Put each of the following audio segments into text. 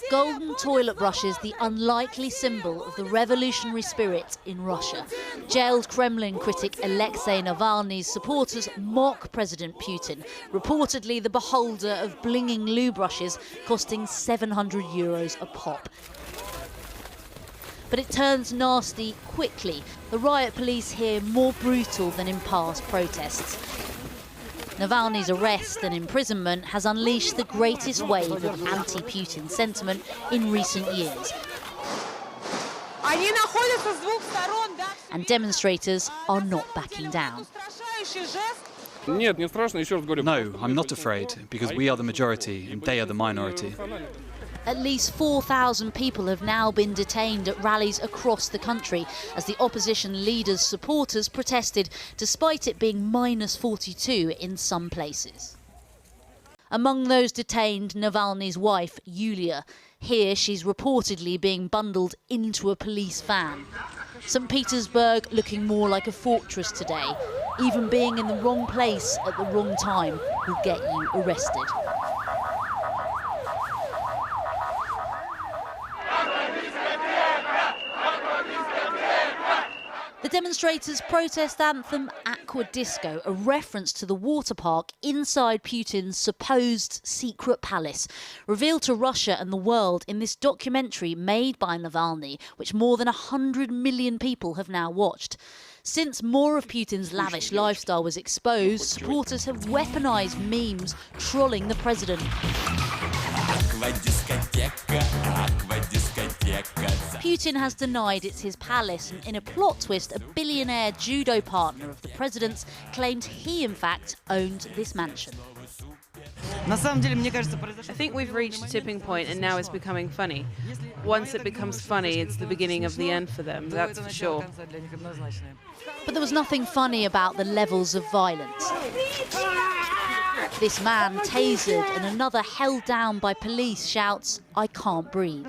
Golden toilet brushes, the unlikely symbol of the revolutionary spirit in Russia. Jailed Kremlin critic Alexei Navalny's supporters mock President Putin, reportedly the beholder of blinging loo brushes costing €700 a pop. But it turns nasty quickly. The riot police here more brutal than in past protests. Navalny's arrest and imprisonment has unleashed the greatest wave of anti-Putin sentiment in recent years. And demonstrators are not backing down. No, I'm not afraid, because we are the majority and they are the minority. At least 4,000 people have now been detained at rallies across the country as the opposition leader's supporters protested, despite it being minus 42 in some places. Among those detained, Navalny's wife, Yulia. Here she's reportedly being bundled into a police van. St. Petersburg looking more like a fortress today. Even being in the wrong place at the wrong time will get you arrested. The demonstrators' protest anthem, Aqua Disco, a reference to the water park inside Putin's supposed secret palace, revealed to Russia and the world in this documentary made by Navalny, which more than 100 million people have now watched. Since more of Putin's lavish lifestyle was exposed, supporters have weaponised memes trolling the president. Putin has denied it's his palace, and in a plot twist, a billionaire judo partner of the president's claimed he, in fact, owned this mansion. I think we've reached a tipping point and now it's becoming funny. Once it becomes funny, it's the beginning of the end for them, that's for sure. But there was nothing funny about the levels of violence. This man tasered and another held down by police shouts, "I can't breathe."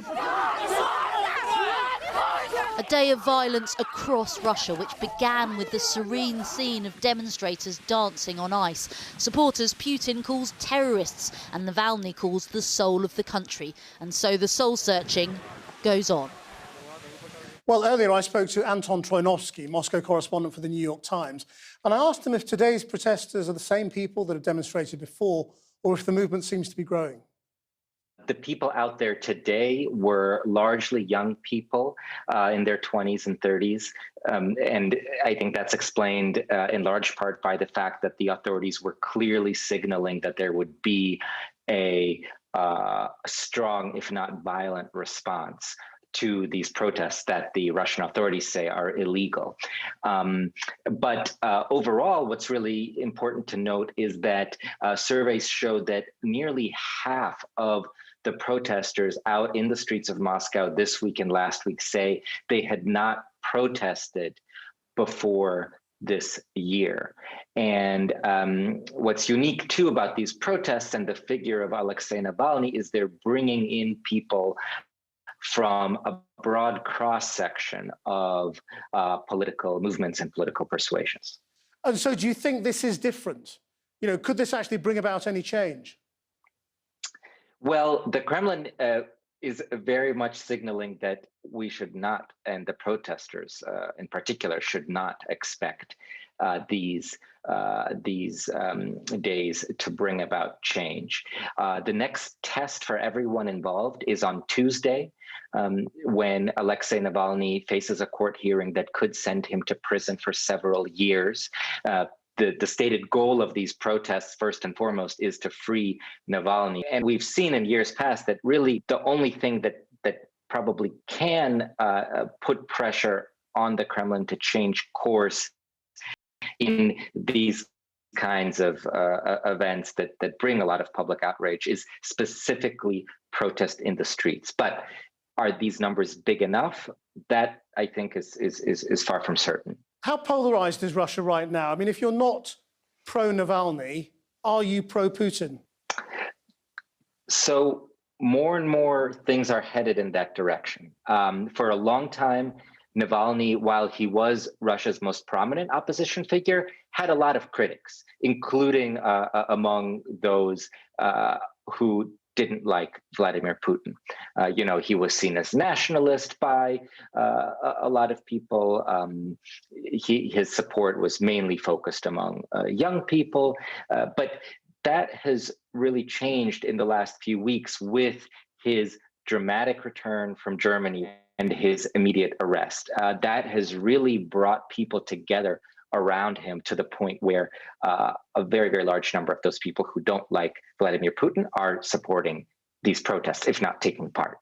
A day of violence across Russia, which began with the serene scene of demonstrators dancing on ice. Supporters Putin calls terrorists and Navalny calls the soul of the country. And so the soul-searching goes on. Well, earlier I spoke to Anton Troinovsky, Moscow correspondent for the New York Times, and I asked him if today's protesters are the same people that have demonstrated before, or if the movement seems to be growing. The people out there today were largely young people in their 20s and 30s. And I think that's explained in large part by the fact that the authorities were clearly signaling that there would be a strong, if not violent, response to these protests that the Russian authorities say are illegal. But overall, what's really important to note is that surveys showed that nearly half of the protesters out in the streets of Moscow this week and last week say they had not protested before this year. And what's unique too about these protests and the figure of Alexei Navalny is they're bringing in people from a broad cross-section of political movements and political persuasions. And so do you think this is different? You know, could this actually bring about any change? Well, the Kremlin is very much signaling that we should not, and the protesters in particular, should not expect these days to bring about change. The next test for everyone involved is on Tuesday, when Alexei Navalny faces a court hearing that could send him to prison for several years. The stated goal of these protests, first and foremost, is to free Navalny. And we've seen in years past that really the only thing that probably can put pressure on the Kremlin to change course in these kinds of events that bring a lot of public outrage is specifically protest in the streets. But are these numbers big enough? That, I think, is far from certain. How polarized is Russia right now? I mean, if you're not pro-Navalny, are you pro-Putin? So more and more things are headed in that direction. For a long time, Navalny, while he was Russia's most prominent opposition figure, had a lot of critics, including among those who didn't like Vladimir Putin. He was seen as nationalist by a lot of people. His support was mainly focused among young people, but that has really changed in the last few weeks with his dramatic return from Germany and his immediate arrest. That has really brought people together around him to the point where a very, very large number of those people who don't like Vladimir Putin are supporting these protests, if not taking part.